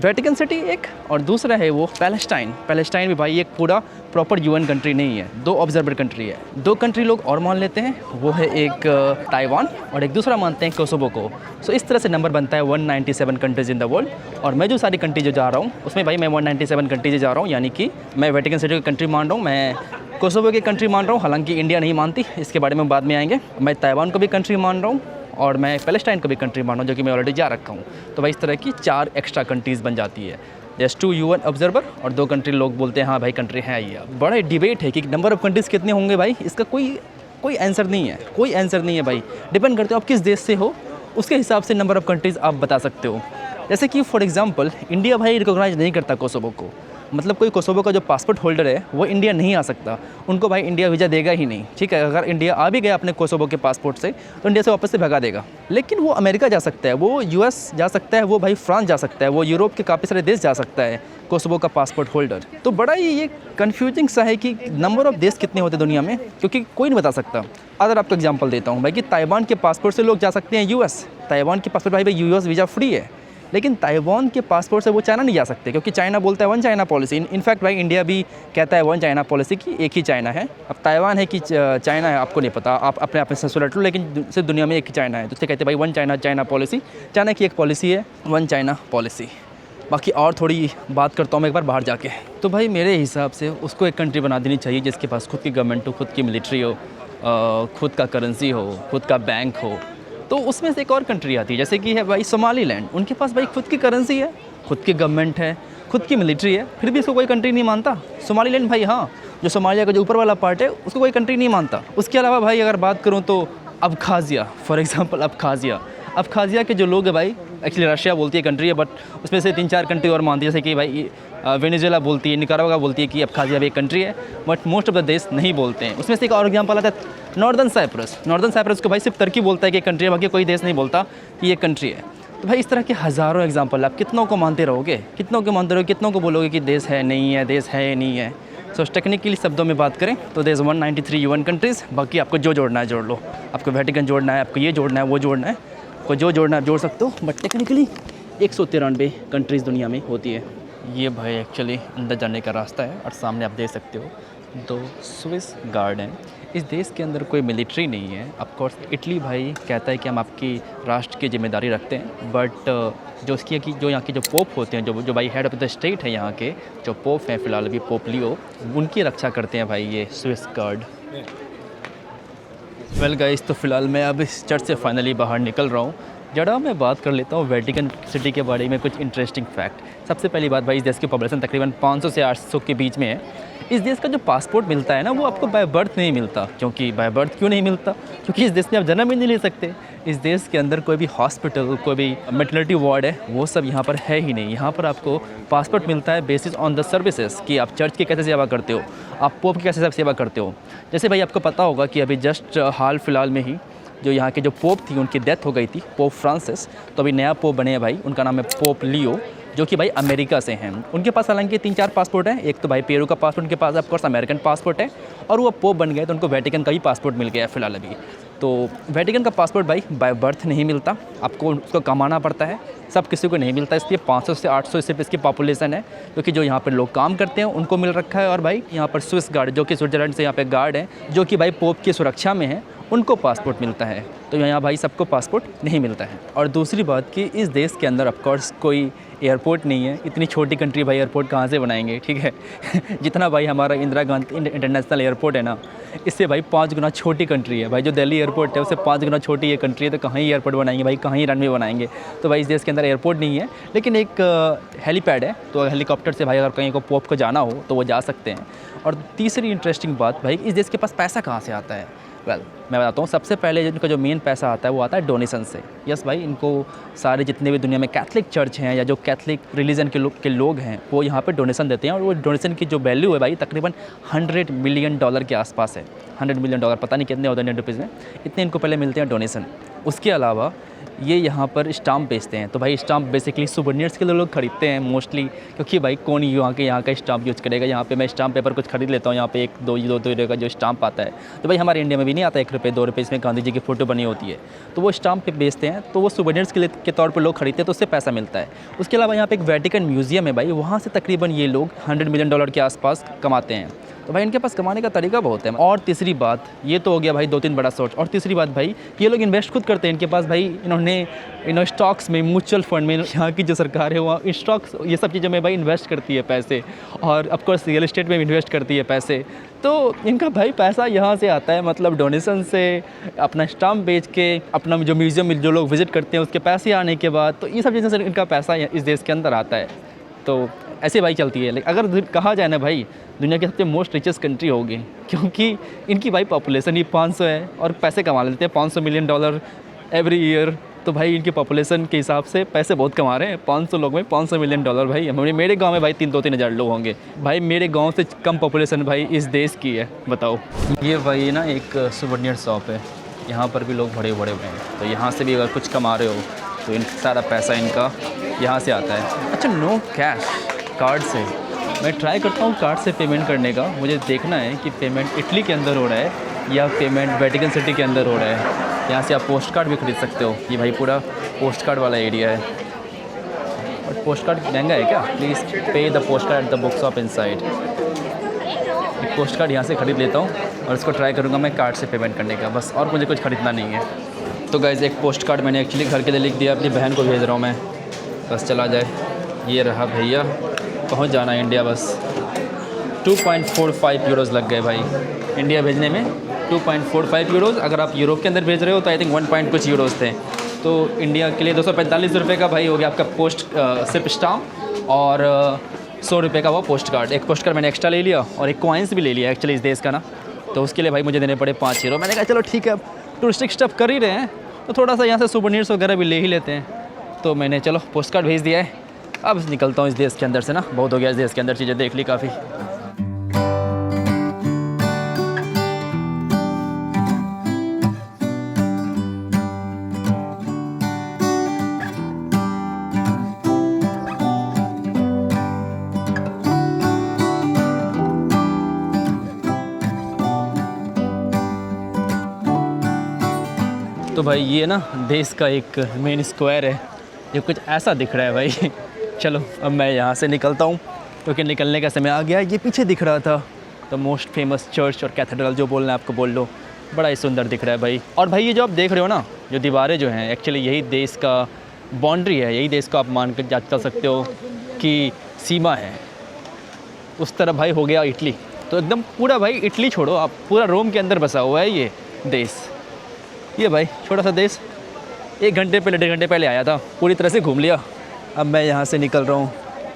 वेटिकन सिटी एक, और दूसरा है वो पैलेस्टाइन भी भाई एक पूरा प्रॉपर यूएन कंट्री नहीं है, 2 ऑब्जर्वर कंट्री है। 2 कंट्री लोग और मान लेते हैं, वो है एक ताइवान और एक दूसरा मानते हैं कोसोवो को। सो इस तरह से नंबर बनता है 197 कंट्रीज़ इन द वर्ल्ड। और मैं जो सारी कंट्री जो जा रहा हूँ उसमें भाई मैं 197 कंट्रीज जा रहा हूँ, यानी कि मैं वेटिकन सिटी की कंट्री मान रहा हूँ, मैं कोसोवो की कंट्री मान रहा हूँ, हालांकि इंडिया नहीं मानती, इसके बारे में बाद में आएंगे। मैं ताइवान को भी कंट्री मान रहा हूँ और मैं पैलेस्टाइन को भी कंट्री मान रहा हूँ, जो कि मैं ऑलरेडी जा रखा हूँ। तो भाई इस तरह की 4 एक्स्ट्रा कंट्रीज़ बन जाती है। जस्ट 2 यूएन ऑब्जर्वर और 2 कंट्री लोग बोलते हैं हाँ भाई कंट्री है ये। बड़ा डिबेट है कि नंबर ऑफ़ कंट्रीज़ कितने होंगे भाई, इसका कोई आंसर नहीं है, कोई आंसर नहीं है भाई। डिपेंड करते हो आप किस देश से हो, उसके हिसाब से नंबर ऑफ़ कंट्रीज़ आप बता सकते हो। जैसे कि फॉर एग्जांपल इंडिया भाई रिकॉग्नाइज नहीं करता कोसोवो को, मतलब कोई कोसोवो का जो पासपोर्ट होल्डर है वो इंडिया नहीं आ सकता, उनको भाई इंडिया वीज़ा देगा ही नहीं। ठीक है, अगर इंडिया आ भी गया अपने कोसोवो के पासपोर्ट से तो इंडिया से वापस से भगा देगा। लेकिन वो अमेरिका जा सकता है, वो यूएस जा सकता है, वो भाई फ्रांस जा सकता है, वो यूरोप के काफ़ी सारे देश जा सकता है कोसोवो का पासपोर्ट होल्डर। तो बड़ा ही ये कन्फ्यूजिंग सा है कि नंबर ऑफ़ देश कितने होते हैं दुनिया में, क्योंकि कोई नहीं बता सकता। अगर आपको एग्जाम्पल देता हूँ भाई कि ताइवान के पासपोर्ट से लोग जा सकते हैं यूएस, ताइवान के पासपोर्ट भाई यूएस वीज़ा फ्री है, लेकिन ताइवान के पासपोर्ट से वो चाइना नहीं जा सकते, क्योंकि चाइना बोलता है 1 चाइना पॉलिसी। इनफैक्ट भाई इंडिया भी कहता है 1 चाइना पॉलिसी की, एक ही चाइना है। अब ताइवान है कि चाइना है आपको नहीं पता, आप अपने आप में ससुरट लो, लेकिन सिर्फ दुनिया में एक ही चाइना है, तो उससे कहते हैं भाई 1 चाइना पॉलिसी। चाइना की एक पॉलिसी है 1 चाइना पॉलिसी। बाकी और थोड़ी बात करता हूँ मैं एक बार बाहर जाके। तो भाई मेरे हिसाब से उसको एक कंट्री बना देनी चाहिए जिसके पास खुद की गवर्नमेंट हो, खुद की मिलिट्री हो, खुद का करेंसी हो, खुद का बैंक हो। तो उसमें से एक और कंट्री आती है, जैसे कि है भाई सोमालीलैंड। उनके पास भाई खुद की करेंसी है, खुद की गवर्नमेंट है, खुद की मिलिट्री है, फिर भी इसको कोई कंट्री नहीं मानता। सोमालीलैंड भाई, हाँ, जो सोमालिया का जो ऊपर वाला पार्ट है उसको कोई कंट्री नहीं मानता। उसके अलावा भाई अगर बात करूँ तो अबखाज़िया, फॉर एग्जांपल अबखाज़िया के जो लोग हैं भाई, एक्चुअली रशिया बोलती है कंट्री है, बट उसमें से 3-4 कंट्री और मानती है, जैसे कि भाई वेनेजुएला बोलती है, निकारागुआ बोलती है कि अबखाज़िया भी एक कंट्री है, बट मोस्ट ऑफ द देश नहीं बोलते हैं। उसमें से एक और एग्जांपल आता है नॉर्दर्न साइप्रस को भाई सिर्फ तुर्की बोलता है कि कंट्री है, बाकी कोई देश नहीं बोलता कि ये कंट्री है। तो भाई इस तरह के हज़ारों एग्जांपल, आप कितनों को मानते रहोगे, कितनों को बोलोगे कि देश है नहीं है, देश है नहीं है। सो टेक्निकली शब्दों में बात करें तो देश 193 यूएन कंट्रीज़। बाकी आपको जो जोड़ना है जोड़ लो, आपको वेटिकन जोड़ना है, आपको ये जोड़ना है, वो जोड़ना है, आपको जो जोड़ना है आप जोड़ सकते हो, बट टेक्निकली 193 कंट्रीज़ दुनिया में होती है। ये भाई एक्चुअली अंदर जाने का रास्ता है और सामने आप देख सकते हो 2 स्विस गार्ड हैं। इस देश के अंदर कोई मिलिट्री नहीं है। ऑफकोर्स इटली भाई कहता है कि हम आपकी राष्ट्र की जिम्मेदारी रखते हैं, बट जो यहाँ के जो पोप होते हैं, जो भाई हेड ऑफ द स्टेट है यहाँ के, जो पोप हैं फ़िलहाल अभी पोप लियो, उनकी रक्षा करते हैं भाई ये स्विस गार्ड। वेल गाइस, तो फ़िलहाल मैं अब इस चर्च से फाइनली बाहर निकल रहा हूँ। जरा मैं बात कर लेता हूँ वेटिकन सिटी के बारे में कुछ इंटरेस्टिंग फैक्ट। सबसे पहली बात भाई, इस देश की पॉपुलेशन तकरीबन 500 से 800 के बीच में है। इस देश का जो पासपोर्ट मिलता है ना, वो आपको बाय बर्थ नहीं मिलता। क्योंकि बाय बर्थ क्यों नहीं मिलता? क्योंकि इस देश में आप जन्म ही नहीं ले सकते। इस देश के अंदर कोई भी हॉस्पिटल, कोई भी मेटर्निटी वार्ड है, वो सब यहाँ पर है ही नहीं। यहाँ पर आपको पासपोर्ट मिलता है बेसिस ऑन द सर्विसेज, कि आप चर्च की कैसे सेवा करते हो, आप पोप की कैसे सेवा करते हो। जैसे भाई आपको पता होगा कि अभी जस्ट हाल फिलहाल में ही जो यहाँ के जो पोप थी, उनकी डेथ हो गई थी, पोप फ्रांसिस। तो अभी नया पोप बने हैं भाई, उनका नाम है पोप लियो, जो कि भाई अमेरिका से हैं। उनके पास हालांकि 3-4 पासपोर्ट हैं। एक तो भाई पेरू का पासपोर्ट उनके पास, ऑफकोर्स अमेरिकन पासपोर्ट है, और वो पोप बन गए तो उनको वेटिकन का ही पासपोर्ट मिल गया है फिलहाल अभी। तो वेटिकन का पासपोर्ट भाई बाय बर्थ नहीं मिलता, आपको उसको कमाना पड़ता है। सब किसी को नहीं मिलता, इसलिए 500 से 800 सिर्फ इसकी पॉपुलेशन है, क्योंकि जो यहाँ पर लोग काम करते हैं उनको मिल रखा है। और भाई यहाँ पर स्विस गार्ड, जो कि स्विट्ज़रलैंड से यहाँ पे गार्ड हैं, जो कि भाई पोप की सुरक्षा में है, उनको पासपोर्ट मिलता है। तो यहाँ भाई सबको पासपोर्ट नहीं मिलता है। और दूसरी बात कि इस देश के अंदर ऑफकोर्स कोई एयरपोर्ट नहीं है। इतनी छोटी कंट्री भाई एयरपोर्ट कहाँ से बनाएंगे, ठीक है। जितना भाई हमारा इंदिरा गांधी इंटरनेशनल एयरपोर्ट है ना, इससे भाई 5 गुना छोटी कंट्री है भाई। जो दिल्ली एयरपोर्ट है उससे 5 गुना छोटी ये कंट्री है, तो कहाँ ही एयरपोर्ट बनाएंगे भाई, कहाँ ही रनवे बनाएंगे। तो भाई इस देश के अंदर एयरपोर्ट नहीं है, लेकिन एक हेलीपैड है, तो हेलीकॉप्टर से भाई अगर कहीं को पोप को जाना हो तो वो जा सकते हैं। और तीसरी इंटरेस्टिंग बात भाई, इस देश के पास पैसा कहाँ से आता है? मैं बताता हूँ। सबसे पहले इनका जो मेन पैसा आता है वो आता है डोनेशन से। यस भाई, इनको सारे जितने भी दुनिया में कैथलिक चर्च हैं या जो कैथलिक रिलीजन के लोग हैं, वो यहाँ पे डोनेशन देते हैं। और वो डोनेशन की जो वैल्यू है भाई तकरीबन $100 मिलियन के आसपास है। $100 मिलियन, पता नहीं कितने होते हैं इंडियन रुपीज़ में, इतने इनको पहले मिलते हैं डोनेशन। उसके अलावा ये यहाँ पर स्टाम्प बेचते हैं। तो भाई स्टाम्प बेसिकली सुवेनियर्स के लिए लोग खरीदते हैं मोस्टली, क्योंकि भाई कौन यहाँ का स्टाम्प यूज़ करेगा। यहाँ पे मैं स्टाम्प पेपर कुछ खरीद लेता हूँ, यहाँ पे 1-2 रुपये का जो स्टाम्प आता है, तो भाई हमारे इंडिया में भी नहीं आता 1 रुपये 2 रुपये, इसमें गांधी जी की फ़ोटो बनी होती है, तो वो स्टाम्प पे बेचते हैं। तो वो सुवेनियर्स के तौर पर लोग खरीदते हैं, तो उससे पैसा मिलता है। उसके अलावा यहाँ पे एक वेटिकन म्यूज़ियम है भाई, वहाँ से तकरीबन ये लोग $100 मिलियन के आसपास कमाते हैं। तो भाई इनके पास कमाने का तरीका बहुत है। और तीसरी बात, ये तो हो गया भाई 2-3 बड़ा सोर्स। और तीसरी बात भाई, ये लोग इन्वेस्ट खुद करते हैं। इनके पास भाई इन्होंने स्टॉक्स में, म्यूचुअल फंड में, यहाँ की जो सरकार है वो स्टॉक्स, ये सब चीज़ों में भाई इन्वेस्ट करती है पैसे। और ऑफकोर्स रियल एस्टेट में भी इन्वेस्ट करती है पैसे। तो इनका भाई पैसा यहाँ से आता है, मतलब डोनेशन से, अपना स्टाम्प बेच के, अपना जो म्यूज़ियम में जो लोग विज़िट करते हैं उसके पैसे आने के बाद, तो ये सब चीज़ों से इनका पैसा इस देश के अंदर आता है। तो ऐसे भाई चलती है। लेकिन अगर कहा जाए ना भाई, दुनिया की सबसे मोस्ट रिचेस्ट कंट्री होगी, क्योंकि इनकी भाई पॉपुलेशन ही 500 है और पैसे कमा लेते हैं $500 मिलियन एवरी ईयर। तो भाई इनकी पॉपुलेशन के हिसाब से पैसे बहुत कमा रहे हैं। 500 लोग में $500 मिलियन भाई। मेरे गांव में भाई 2-3 हज़ार लोग होंगे भाई। मेरे गांव से कम पॉपुलेशन भाई इस देश की है, बताओ। ये भाई ना एक सुवेनियर शॉप है, यहाँ पर भी लोग बड़े हुए हैं। तो यहाँ से भी अगर कुछ कमा रहे हो तो इन सारा पैसा इनका यहाँ से आता है। अच्छा, नो कैश, कार्ड से मैं ट्राई करता हूँ कार्ड से पेमेंट करने का। मुझे देखना है कि पेमेंट इटली के अंदर हो रहा है या पेमेंट वेटिकन सिटी के अंदर हो रहा है। यहाँ से आप पोस्ट कार्ड भी खरीद सकते हो। ये भाई पूरा पोस्ट कार्ड वाला एरिया है। और पोस्ट कार्ड महंगा है क्या? प्लीज़ पे the post card at the book shop inside. एक पोस्ट कार्ड यहाँ से ख़रीद लेता हूँ और इसको ट्राई करूँगा मैं कार्ड से पेमेंट करने का, बस। और मुझे कुछ ख़रीदना नहीं है। तो गाइज़ एक पोस्ट कार्ड मैंने एक्चुअली घर के लिए लिख दिया, अपनी बहन को भेज रहा हूँ मैं, बस चला जाए। ये रहा भैया, पहुंच जाना है इंडिया बस। 2.45 यूरोज़ लग गए भाई इंडिया भेजने में। 2.45 यूरोज़। अगर आप यूरोप के अंदर भेज रहे हो तो आई थिंक 1 पॉइंट कुछ यूरोज़ थे। तो इंडिया के लिए 245 रुपये का भाई हो गया आपका पोस्ट सिर्फ स्टाम्प, और 100 रुपये का वो पोस्ट कार्ड। एक पोस्ट कार्ड मैंने एक्स्ट्रा ले लिया और एक कॉइन्स भी ले लिया एक्चुअली इस देश का ना, तो उसके लिए भाई मुझे देने पड़े 5 यूरो। मैंने कहा चलो ठीक है, टूरिस्टिक स्टफ कर ही रहे हैं तो थोड़ा सा यहाँ से सुवेनियर्स वगैरह भी ले ही लेते हैं। तो मैंने चलो पोस्ट कार्ड भेज दिया है। अब निकलता हूँ इस देश के अंदर से ना, बहुत हो गया इस देश के अंदर, चीज़ें देख ली काफ़ी। तो भाई ये ना देश का एक मेन स्क्वायर है, ये कुछ ऐसा दिख रहा है भाई। चलो अब मैं यहाँ से निकलता हूँ, क्योंकि निकलने का समय आ गया। ये पीछे दिख रहा था द मोस्ट फेमस चर्च और कैथेड्रल, जो बोलना है आपको बोल लो, बड़ा ही सुंदर दिख रहा है भाई। और भाई ये जो आप देख रहे हो ना, जो दीवारें जो हैं, एक्चुअली यही देश का बाउंड्री है, यही देश को आप मान कर चल सकते हो कि सीमा है। उस तरफ भाई हो गया इटली, तो एकदम पूरा भाई इटली छोड़ो आप, पूरा रोम के अंदर बसा हुआ है ये देश। ये भाई छोटा सा देश, 1 घंटे पहले 1.5 घंटे पहले आया था, पूरी तरह से घूम लिया। अब मैं यहाँ से निकल रहा हूँ।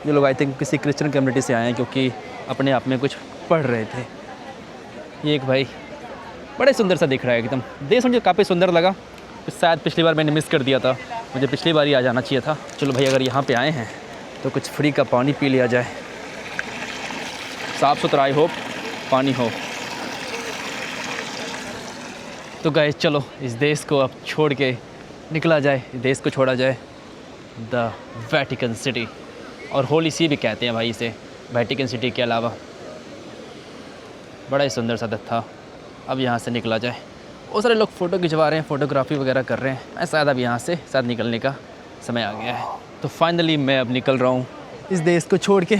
ये लोग आई थिंक किसी क्रिश्चियन कम्युनिटी से आए हैं क्योंकि अपने आप में कुछ पढ़ रहे थे। ये एक भाई बड़े सुंदर सा दिख रहा है एकदम। देश मुझे काफ़ी सुंदर लगा। शायद पिछली बार मैंने मिस कर दिया था, मुझे पिछली बार ही आ जाना चाहिए था। चलो भाई अगर यहाँ पे आए हैं तो कुछ फ्री का पानी पी लिया जाए। साफ़ सुथरा आई होप पानी हो। तो गाइस चलो इस देश को अब छोड़ के निकला जाए, इस देश को छोड़ा जाए। द वेटिकन सिटी, और होली सी भी कहते हैं भाई इसे, वेटिकन सिटी के अलावा। बड़ा ही सुंदर सा था। अब यहाँ से निकला जाए। बहुत सारे लोग फ़ोटो खिंचवा रहे हैं, फ़ोटोग्राफी वगैरह कर रहे हैं। शायद अब यहाँ से शायद निकलने का समय आ गया है। तो फाइनली मैं अब निकल रहा हूँ इस देश को छोड़ के।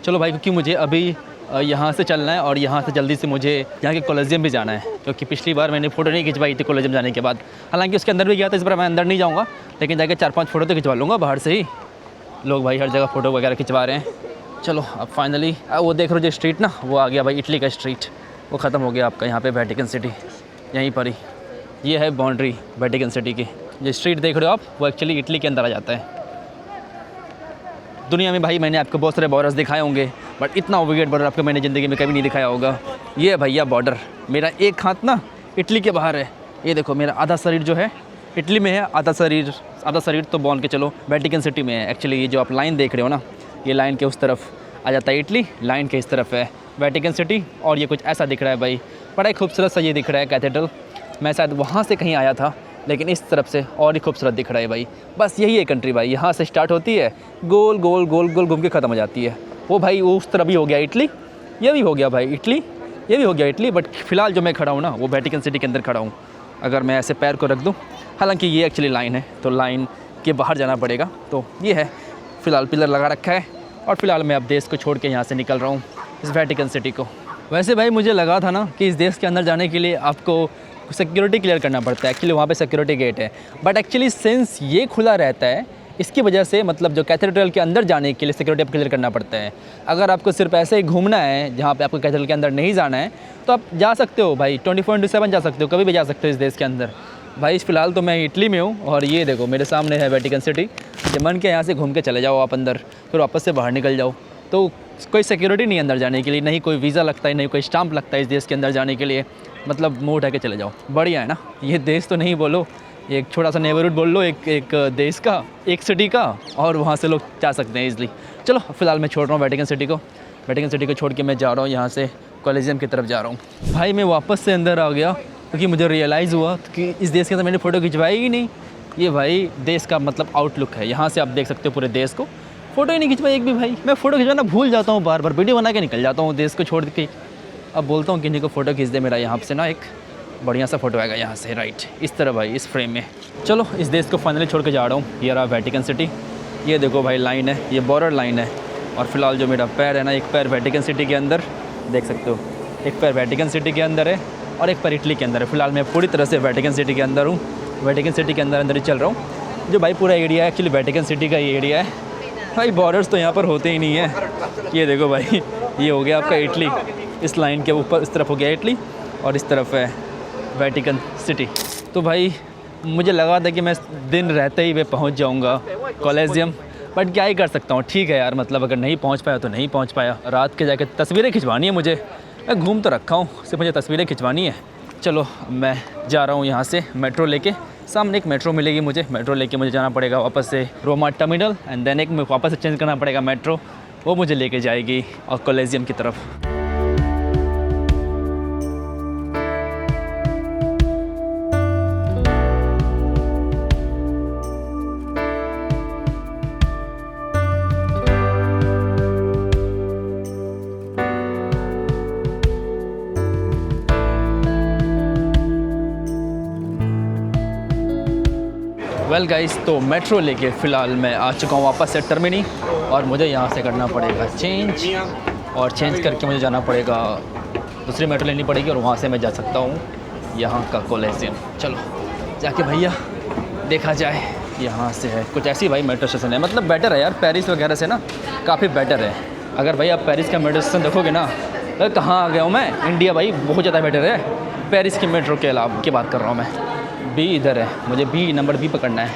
चलो भाई, क्योंकि मुझे अभी यहाँ से चलना है और यहाँ से जल्दी से मुझे यहाँ के कॉलेजियम भी जाना है, क्योंकि पिछली बार मैंने फ़ोटो नहीं खिंचवाई थी कॉलेजियम जाने के बाद। हालांकि उसके अंदर भी गया था, इस बार मैं अंदर नहीं जाऊँगा, लेकिन जाके 4-5 फ़ोटो तो खिंचवा लूँगा बाहर से ही। लोग भाई हर जगह फ़ोटो वगैरह खिंचवा रहे हैं। चलो अब फाइनली वो देख रहे हो जो स्ट्रीट ना, वो आ गया भाई, इटली का स्ट्रीट। वो ख़त्म हो गया आपका यहाँ पे वेटिकन सिटी, यहीं पर ही। ये है बाउंड्री वेटिकन सिटी की। जो स्ट्रीट देख रहे हो आप, वो एक्चुअली इटली के अंदर आ जाता है। दुनिया में भाई मैंने आपको बहुत सारे बॉर्डर्स दिखाए होंगे, बट इतना वियर्ड बॉर्डर आपको मैंने ज़िंदगी में कभी नहीं दिखाया होगा। ये है भैया बॉर्डर। मेरा एक हाथ ना इटली के बाहर है। ये देखो मेरा आधा शरीर जो है इटली में है, आधा शरीर तो मान के चलो वेटिकन सिटी में है। एक्चुअली ये जो आप लाइन देख रहे हो ना, ये लाइन के उस तरफ आ जाता है इटली, लाइन के इस तरफ है वेटिकन सिटी। और ये कुछ ऐसा दिख रहा है भाई, बड़ा ही खूबसूरत सा ये दिख रहा है कैथेड्रल। मैं शायद वहाँ से कहीं आया था, लेकिन इस तरफ से और ही खूबसूरत दिख रहा है भाई। बस यही है कंट्री भाई, यहाँ से स्टार्ट होती है, गोल गोल गोल गोल घूम के ख़त्म हो जाती है। वो भाई वो उस तरफ भी हो गया इटली, ये भी हो गया भाई इटली, ये भी हो गया इटली। बट फ़िलहाल जो मैं खड़ा हूँ ना, वो वेटिकन सिटी के अंदर खड़ा हूँ। अगर मैं ऐसे पैर को रख दूँ, हालांकि ये एक्चुअली लाइन है, तो लाइन के बाहर जाना पड़ेगा। तो ये है, फ़िलहाल पिलर लगा रखा है, और फ़िलहाल मैं अब देश को छोड़ के यहाँ से निकल रहा हूँ, इस वेटिकन सिटी को। वैसे भाई मुझे लगा था ना कि इस देश के अंदर जाने के लिए आपको सिक्योरिटी क्लियर करना पड़ता है। एक्चुअली वहाँ पे सिक्योरिटी गेट है, बट एक्चुअली सिंस ये खुला रहता है, इसकी वजह से मतलब जो कैथेड्रल के अंदर जाने के लिए सिक्योरिटी आपको क्लियर करना पड़ता है। अगर आपको सिर्फ ऐसे ही घूमना है, जहाँ पे आपको कैथेड्रल के अंदर नहीं जाना है, तो आप जा सकते हो भाई, 24/7 जा सकते हो, कभी भी जा सकते हो इस देश के अंदर। भाई फ़िलहाल तो मैं इटली में हूँ, और ये देखो मेरे सामने है वेटिकन सिटी। जब मन के यहाँ से घूम के चले जाओ आप अंदर, फिर वापस से बाहर निकल जाओ, तो कोई सिक्योरिटी नहीं अंदर जाने के लिए, नहीं कोई वीज़ा लगता है, नहीं कोई स्टाम्प लगता है इस देश के अंदर जाने के लिए। मतलब मुँह उठा के चले जाओ, बढ़िया है ना। ये देश तो नहीं बोलो, एक छोटा सा नेबरहुड बोल लो, एक देश का, एक सिटी का, और वहाँ से लोग जा सकते हैं ईज़िली। चलो फ़िलहाल मैं छोड़ रहा हूँ वेटिकन सिटी को। वेटिकन सिटी को छोड़ के मैं जा रहा हूँ यहाँ से कॉलेजियम की तरफ जा रहा हूँ। भाई मैं वापस से अंदर आ गया, क्योंकि मुझे रियलाइज़ हुआ कि इस देश के अंदर मैंने फ़ोटो खिंचवाई ही नहीं। ये भाई देश का मतलब आउटलुक है, यहाँ से आप देख सकते हो पूरे देश को। फ़ोटो ही नहीं खिंचवाई एक भी भाई। मैं फ़ोटो खिंचवाना भूल जाता हूँ, बार बार वीडियो बना के निकल जाता हूँ देश को छोड़ के। अब बोलता हूँ किन्हीं को फ़ोटो खींच दे मेरा, यहाँ से ना एक बढ़िया सा फ़ोटो आएगा यहाँ से, राइट इस तरह भाई, इस फ्रेम में। चलो इस देश को फाइनली छोड़ के जा रहा हूँ। ये रहा वेटिकन सिटी, ये देखो भाई लाइन है, ये बॉर्डर लाइन है। और फिलहाल जो मेरा पैर है ना, एक पैर वेटिकन सिटी के अंदर देख सकते हो, एक पैर वेटिकन सिटी के अंदर है और एक पैर इटली के अंदर है। फिलहाल मैं पूरी तरह से वेटिकन सिटी के अंदर हूँ, वेटिकन सिटी के अंदर ही चल रहा हूँ। जो भाई पूरा एरिया है एक्चुअली वेटिकन सिटी का ये एरिया है भाई। बॉर्डर्स तो यहाँ पर होते ही नहीं है। ये देखो भाई, ये हो गया आपका इटली, इस लाइन के ऊपर इस तरफ हो गया इटली, और इस तरफ है वेटिकन सिटी। तो भाई मुझे लगा था कि मैं दिन रहते ही वे पहुंच जाऊंगा कॉलेजियम, बट क्या ही कर सकता हूँ। ठीक है यार, मतलब अगर नहीं पहुंच पाया तो नहीं पहुंच पाया। रात के जाके तस्वीरें खिंचवानी है मुझे, मैं घूम तो रखा हूँ, सिर्फ मुझे तस्वीरें खिंचवानी है। चलो मैं जा रहा हूँ यहाँ से मेट्रो लेके। सामने एक मेट्रो मिलेगी मुझे, मेट्रो लेके मुझे जाना पड़ेगा वापस से रोमा टर्मिनल, एंड देन एक वापस से चेंज करना पड़ेगा मेट्रो, वो मुझे लेके जाएगी और कॉलेजियम की तरफ। वेल गाइस, तो मेट्रो लेके फ़िलहाल मैं आ चुका हूँ वापस से टर्मिनी, और मुझे यहाँ से करना पड़ेगा चेंज, और चेंज करके मुझे जाना पड़ेगा, दूसरी मेट्रो लेनी पड़ेगी, और वहाँ से मैं जा सकता हूँ यहाँ का कॉलेजियम। चलो जाके भैया देखा जाए। यहाँ से है कुछ ऐसी भाई मेट्रो स्टेशन है, मतलब बेटर है यार पेरिस वगैरह से ना, काफ़ी बेटर है। अगर भाई आप पेरिस का मेट्रो स्टेशन देखोगे ना, कहाँ आ गया हूँ मैं, इंडिया भाई बहुत ज़्यादा बेटर है पेरिस के मेट्रो के अलावा की बात कर रहा हूँ मैं। बी इधर है, मुझे बी नंबर बी पकड़ना है।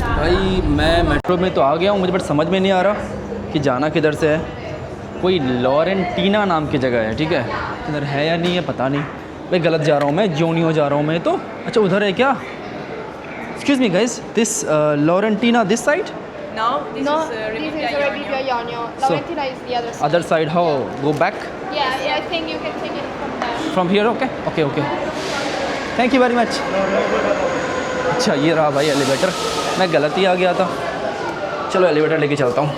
भाई मैं मेट्रो में तो आ गया हूँ, मुझे बट समझ में नहीं आ रहा कि जाना किधर से है। कोई लॉरेंटीना नाम की जगह है, ठीक है, इधर है या नहीं है पता नहीं। भाई गलत जा रहा हूँ मैं, जोनियो जा रहा हूँ मैं तो। अच्छा उधर है क्या? Excuse me guys, this Laurentina this side? No, this No, is this is Revivia Revivia Ionio. Laurentina is the other side. Other side, how go back Yeah, I think you can take it from there. From here? Okay okay okay, thank you very much. अच्छा ये रहा भाई एलिवेटर, मैं गलत ही आ गया था। चलो एलिवेटर लेके चलता हूँ।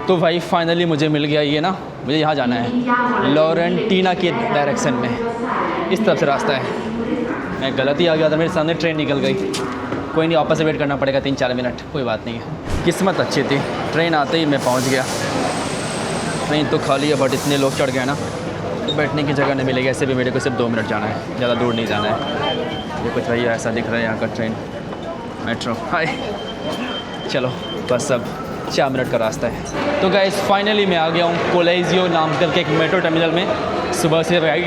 तो भाई फाइनली मुझे मिल गया ये ना, मुझे यहाँ जाना है लॉरेंटीना के डायरेक्शन में, इस तरफ से रास्ता है। मैं गलत ही आ गया था, मेरे सामने ट्रेन निकल गई। कोई नहीं, वापस से वेट करना पड़ेगा 3-4 मिनट, कोई बात नहीं है। किस्मत अच्छी थी, ट्रेन आते ही मैं पहुँच गया। ट्रेन तो खाली है बट इतने लोग चढ़ गए ना, बैठने की जगह नहीं मिलेगी। ऐसे भी मेरे को सिर्फ 2 मिनट जाना है, ज़्यादा दूर नहीं जाना है। ये कुछ भैया ऐसा दिख रहा है यहाँ का ट्रेन मेट्रो। हाय, चलो बस अब 4 मिनट का रास्ता है। तो गाइस फाइनली मैं आ गया हूँ कोलेजियो नाम करके एक मेट्रो टर्मिनल में। सुबह से भाई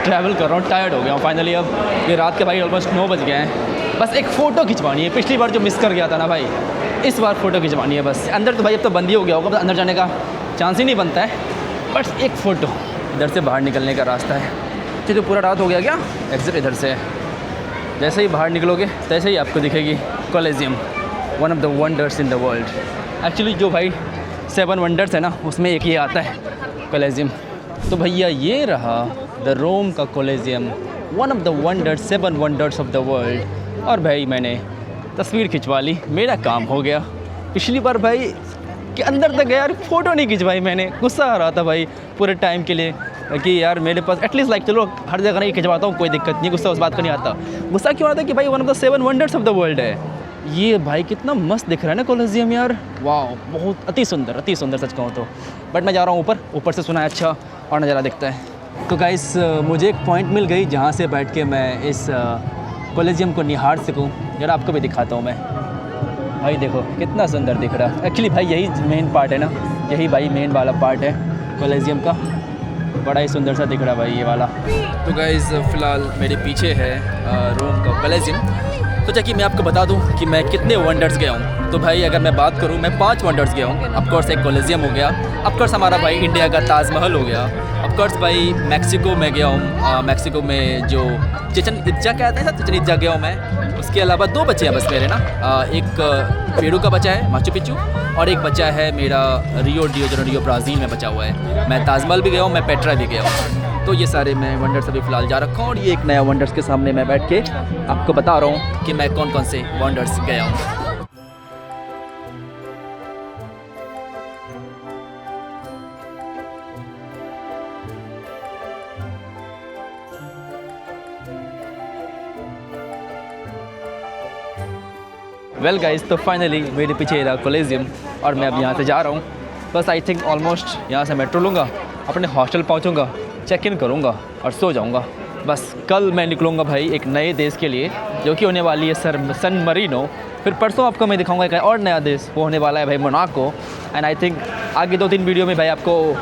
ट्रैवल कर रहा हूँ, टायर्ड हो गया हूँ फाइनली। अब ये रात के भाई ऑलमोस्ट 9 बज गए हैं। बस एक फ़ोटो खिंचवानी है, पिछली बार जो मिस कर गया था ना भाई, इस बार फ़ोटो खिंचवानी है बस। अंदर तो भाई अब तो बंद ही हो गया होगा, अंदर जाने का चांस ही नहीं बनता है। बट एक फ़ोटो, इधर से बाहर निकलने का रास्ता है। चलो पूरा रात हो गया क्या? एग्ज़िट इधर से है। जैसे ही बाहर निकलोगे तैसे ही आपको दिखेगी collegium, one of the wonders in the world. Actually जो भाई 7 वंडर्स है ना, उसमें एक ये आता है कोलेजियम। तो भैया ये रहा द रोम का collegium, one of the wonders, 7 wonders of the world. और भाई मैंने तस्वीर खिंचवा ली, मेरा काम हो गया। पिछली बार भाई कि अंदर तक गया यार, फ़ोटो नहीं खिंचवाई मैंने। गुस्सा आ रहा था भाई पूरे टाइम के लिए कि यार मेरे पास एटलीस्ट लाइक चलो हर जगह नहीं खिंचवाता हूँ, कोई दिक्कत नहीं, गुस्सा उस बात का नहीं आता। गुस्सा क्यों आता है कि भाई one of the 7 wonders of the world है। ये भाई कितना मस्त दिख रहा है ना कोलेजियम यार, वाह, बहुत अति सुंदर सच कहूँ तो। बट मैं जा रहा हूँ ऊपर से सुना है अच्छा और नज़ारा दिखता है। तो गाइस मुझे एक पॉइंट मिल गई जहाँ से बैठ के मैं इस कोलेजियम को निहार सकूँ। जरा आपको भी दिखाता हूँ मैं। भाई देखो कितना सुंदर दिख रहा है। एक्चुअली भाई यही मेन पार्ट है ना, यही भाई मेन वाला पार्ट है कोलेजियम का। बड़ा ही सुंदर सा दिख रहा है भाई ये वाला। तो गाइस फ़िलहाल मेरे पीछे है रोम का कोलेजियम। तो जैसे मैं आपको बता दूं कि मैं कितने वंडर्स गया हूं। तो भाई अगर मैं बात करूं, मैं 5 वंडर्स गया हूं। ऑफकोर्स एक कोलेजियम हो गया, ऑफकोर्स हमारा भाई इंडिया का ताजमहल हो गया, ऑफकोर्स भाई मैक्सिको में गया हूं। मैक्सिको में जो चिचन इट्जा कहते हैं, चिचन इट्जा गया हूँ मैं। उसके अलावा 2 बच्चे हैं बस मेरे ना, एक पेरू का बच्चा है माचू पिच्चू, और एक बच्चा है मेरा रियो डी जेनेरियो ब्राज़ील में बचा हुआ है। मैं ताजमहल भी गया हूँ, मैं पेट्रा भी गया हूँ। तो ये सारे मैं वंडर्स अभी फ़िलहाल जा रखा हूँ, और ये एक नया वंडर्स के सामने मैं बैठ के आपको बता रहा हूँ कि मैं कौन कौन से वंडर्स गया हूँ। वेल गाइस, तो फाइनली मेरे पीछे रहा कोलेजियम और मैं अब यहाँ से जा रहा हूँ। बस आई थिंक ऑलमोस्ट यहाँ से मेट्रो लूँगा, अपने हॉस्टल पहुँचूँगा, चेक इन करूँगा और सो जाऊँगा। बस कल मैं निकलूँगा भाई एक नए देश के लिए, जो कि होने वाली है सन मरीनो। फिर परसों आपको मैं दिखाऊँगा एक और नया देश, वो होने वाला है भाई मोनाको। एंड आई थिंक आगे 2-3 वीडियो में भाई आपको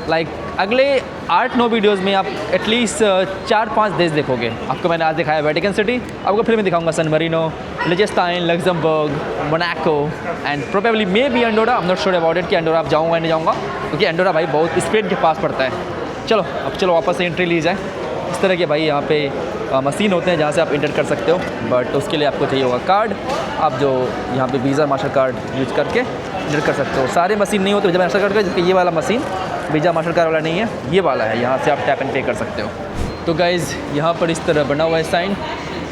लाइक अगले 8-9 वीडियोज़ में आप एटलीस्ट 4-5 देश देखोगे। आपको मैंने आज दिखाया वेटिकन सिटी, आपको फिर मैं दिखाऊंगा San Marino, Liechtenstein, Luxembourg, Monaco and probably maybe Andorra. I am not sure about it कि एंडोरा आप जाऊँगा नहीं जाऊँगा, क्योंकि एंडोरा भाई बहुत स्पेन के पास पड़ता है। चलो अब चलो वापस से एंट्री ली जाए। इस तरह के भाई यहाँ पे मशीन होते हैं जहाँ से आप इंटर कर सकते हो, बट उसके लिए आपको चाहिए होगा कार्ड। आप जो यहाँ पे वीज़ा मास्टर कार्ड यूज करके इंटर कर सकते हो। सारे मशीन नहीं होते वीज़ा मास्टर कार्ड का, जबकि ये वाला मशीन वीज़ा मास्टर कार्ड वाला नहीं है, ये वाला है, यहाँ से आप टैप एंड पे कर सकते हो। तो गाइज़ यहाँ पर इस तरह बना हुआ है साइन,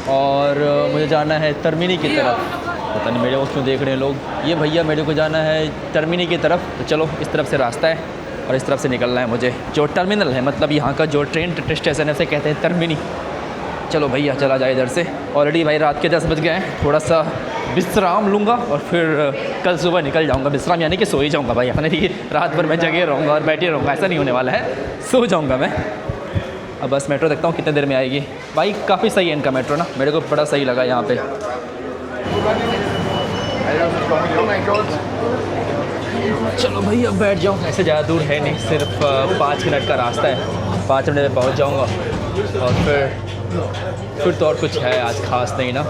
और मुझे जाना है टर्मिनी की तरफ। पता नहीं मेरे को क्यों देख रहे हैं लोग। ये भैया मेरे को जाना है टर्मिनी की तरफ, तो चलो इस तरफ से रास्ता है और इस तरफ से निकलना है मुझे। जो टर्मिनल है मतलब यहाँ का जो ट्रेन स्टेशन है उसे कहते हैं टर्मिनी। चलो भैया चला जाए इधर से। ऑलरेडी भाई रात के 10 बज गए हैं, थोड़ा सा विश्राम लूँगा और फिर कल सुबह निकल जाऊँगा। विश्राम यानी कि सो ही जाऊँगा भाई, अपने लिए रात भर मैं जगे रहूँगा और बैठे रहूँगा, ऐसा नहीं होने वाला है, सो जाऊँगा मैं। अब बस मेट्रो देखता हूँ कितने देर में आएगी। भाई काफ़ी सही है इनका मेट्रो ना, मेरे को बड़ा सही लगा यहाँ पे। चलो भाई अब बैठ जाऊँ, ऐसे ज़्यादा दूर है नहीं, सिर्फ 5 मिनट का रास्ता है, 5 मिनट में पहुँच जाऊँगा। और फिर तो और कुछ है आज खास नहीं ना,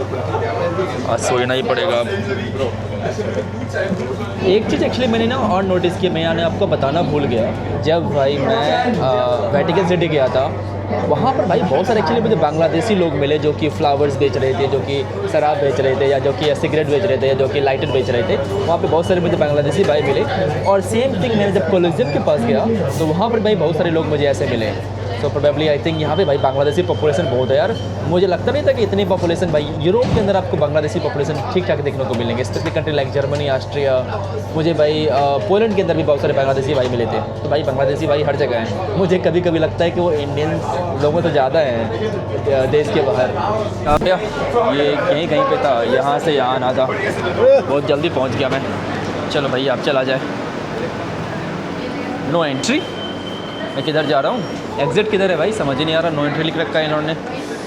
आज सोना ही पड़ेगा। एक चीज़ एक्चुअली मैंने ना और नोटिस की, मैंने आपको बताना भूल गया। जब भाई मैं वेटिकन सिटी गया था, वहाँ पर भाई बहुत सारे एक्चुअली मुझे बांग्लादेशी लोग मिले जो कि फ्लावर्स बेच रहे थे, जो कि शराब बेच रहे थे, या जो कि सिगरेट बेच रहे थे, या जो कि लाइटर बेच रहे थे। वहाँ पे बहुत सारे मुझे बांग्लादेशी भाई मिले। और सेम थिंग मैंने जब कॉलेजियम के पास गया तो वहाँ पर भाई बहुत सारे लोग मुझे ऐसे मिले। तो प्रोबेबली आई थिंक यहाँ पे भाई बांग्लादेशी पॉपुलेशन बहुत है यार। मुझे लगता नहीं था कि इतनी पॉपुलेशन, भाई यूरोप के अंदर आपको बांग्लादेशी पॉपुलेशन ठीक ठाक देखने को मिलेंगे, specially country like Germany, Austria. मुझे भाई पोलैंड के अंदर भी बहुत सारे बांग्लादेशी भाई मिले थे। तो भाई बांग्लादेशी भाई हर जगह हैं। मुझे कभी कभी लगता है कि वो इंडियन लोगों तो ज़्यादा हैं देश के बाहर। ये कहीं पे था, यहाँ से यहाँ आना था, बहुत जल्दी पहुँच गया मैं। चलो भाई आप चला जाए। नो एंट्री, मैं किधर जा रहा हूँ? एग्ज़िट किधर है भाई, समझ ही नहीं आ रहा। नो एंट्री लिख रखा है इन्होंने,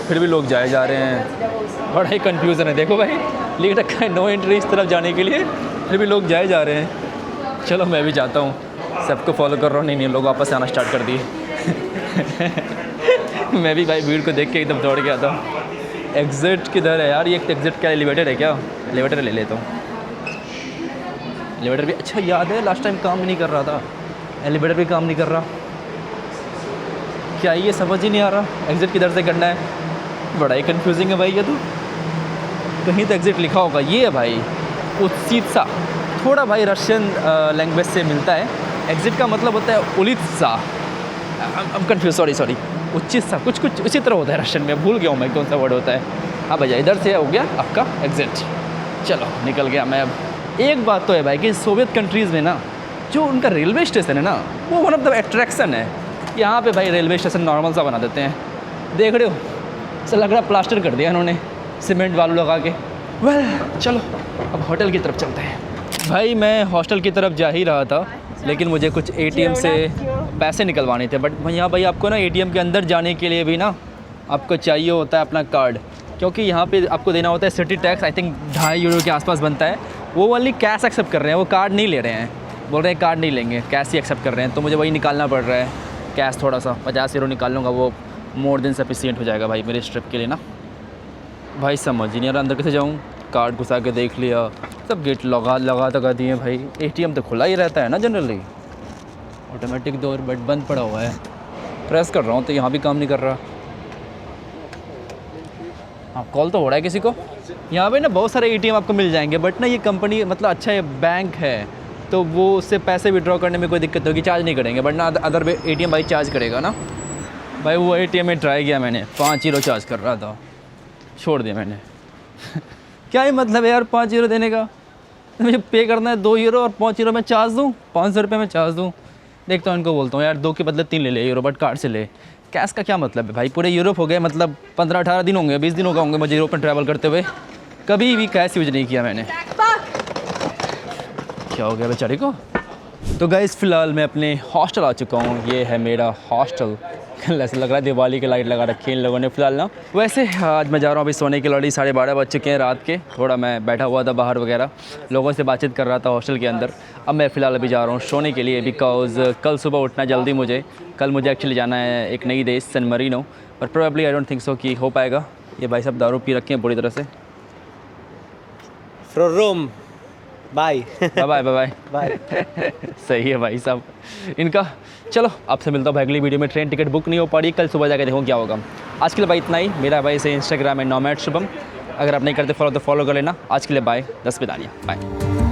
फिर भी लोग जाए जा रहे हैं। बड़ा ही कन्फ्यूज़न है। देखो भाई लिख रखा है नो एंट्री इस तरफ जाने के लिए, फिर भी लोग जाए जा रहे हैं। चलो मैं भी जाता हूँ, सबको फॉलो कर रहा हूँ। नहीं लोग वापस आना स्टार्ट कर दिए। मैं भी भाई भीड़ को देख के एकदम दौड़ गया था। एग्ज़िट किधर है यार? ये एग्ज़िट क्या एलिवेटर है क्या? एलिवेटर ले लेता हूँ। एलिवेटर भी अच्छा याद है, लास्ट टाइम काम भी नहीं कर रहा था। एलिवेटर भी काम नहीं कर रहा, क्या ये समझ ही नहीं आ रहा एग्ज़िट किधर से करना है। बड़ा ही कन्फ्यूजिंग है भाई ये तो। कहीं तो एग्ज़िट लिखा होगा, ये है भाई उचित्सा। थोड़ा भाई रशियन लैंग्वेज से मिलता है। एग्ज़िट का मतलब होता है उलित्सा। कन्फ्यूज, सॉरी उचित्सा कुछ उसी तरह होता है रशियन में, भूल गया हूँ मैं कौन सा वर्ड होता है। हाँ भैया इधर से हो गया आपका एग्ज़िट। चलो निकल गया मैं अब। एक बात तो है भाई कि सोवियत कंट्रीज़ में ना जो उनका रेलवे स्टेशन है ना, वो वन ऑफ द अट्रैक्शन है। यहाँ पे भाई रेलवे स्टेशन नॉर्मल सा बना देते हैं, देख रहे हो? ऐसा लग रहा है प्लास्टर कर दिया इन्होंने सीमेंट वालू लगा के। चलो अब होटल की तरफ चलते हैं। भाई मैं हॉस्टल की तरफ जा ही रहा था, लेकिन मुझे कुछ एटीएम से पैसे निकलवाने थे। बट यहाँ भाई आपको ना एटीएम के अंदर जाने के लिए भी ना आपको चाहिए होता है अपना कार्ड, क्योंकि यहाँ पे आपको देना होता है city tax. I think 2.5 euro के आसपास बनता है। वो वाली कैश एक्सेप्ट कर रहे हैं, वो कार्ड नहीं ले रहे हैं। बोल रहे हैं कार्ड नहीं लेंगे, कैश ही एक्सेप्ट कर रहे हैं। तो मुझे वही निकालना पड़ रहा है कैश। थोड़ा सा 50 यूरो निकाल लूँगा, वो मोर देन सफिशिएंट हो जाएगा भाई मेरे इस ट्रिप के लिए ना। भाई समझ ही नहीं आ रहा अंदर कैसे जाऊँ। कार्ड घुसा के देख लिया, सब गेट लगा तो कर दिए भाई। एटीएम तो खुला ही रहता है ना जनरली, ऑटोमेटिक डोर, बट बंद पड़ा हुआ है। प्रेस कर रहा हूँ तो यहाँ भी काम नहीं कर रहा। हाँ कॉल तो हो रहा है किसी को। यहाँ पे ना बहुत सारे एटीएम आपको मिल जाएंगे, बट ना ये कंपनी मतलब अच्छा है, बैंक है, तो वो उससे पैसे विड्रॉ करने में कोई दिक्कत होगी, चार्ज नहीं करेंगे। बट ना अदर एटीएम भाई चार्ज करेगा ना। भाई वो एटीएम में ट्राई किया मैंने, 5 यूरो चार्ज कर रहा था, छोड़ दिया मैंने। क्या ही मतलब है यार 5 यूरो देने का? मुझे पे करना है 2 यूरो और 5 यूरो में चार्ज दूँ, 500 रुपये में चार्ज दूँ। देखता हूँ इनको बोलता हूँ यार 2 के बदले 3 ले यूरो, बट कार्ड से ले। कैश का क्या मतलब है भाई? पूरे यूरोप हो गए, मतलब 15-18 दिन होंगे, 20 दिन होंगे मुझे यूरोप में ट्रैवल करते हुए, कभी भी कैश यूज नहीं किया मैंने। क्या हो गया बेचारे को? तो गाइस फ़िलहाल मैं अपने हॉस्टल आ चुका हूँ। ये है मेरा हॉस्टल। ऐसा लग रहा है दिवाली की लाइट लगा रखी है इन लोगों ने फ़िलहाल ना। वैसे आज मैं जा रहा हूँ अभी सोने के लिए। 12:30 बज चुके हैं रात के। थोड़ा मैं बैठा हुआ था बाहर वगैरह, लोगों से बातचीत कर रहा था हॉस्टल के अंदर। अब मैं फ़िलहाल अभी जा रहा हूँ सोने के लिए, बिकॉज़ कल सुबह उठना जल्दी मुझे। कल मुझे एक्चुअली जाना है एक नई देश, सैन मरीनो, पर probably I don't think so कि हो पाएगा। ये भाई साहब दारू पी रखे हैं पूरी तरह से। From Rome. Bye bye bye bye. सही है भाई साहब इनका। चलो आपसे मिलता हूँ अगली वीडियो में। ट्रेन टिकट बुक नहीं हो पा रही, कल सुबह जाकर देखूँ क्या होगा। आज के लिए भाई इतना ही। मेरा भाई से इंस्टाग्राम है नोमैड शुभम, अगर आप नहीं करते फॉलो तो फॉलो कर लेना। आज के लिए बाय, 10 विदालियाँ, बाय।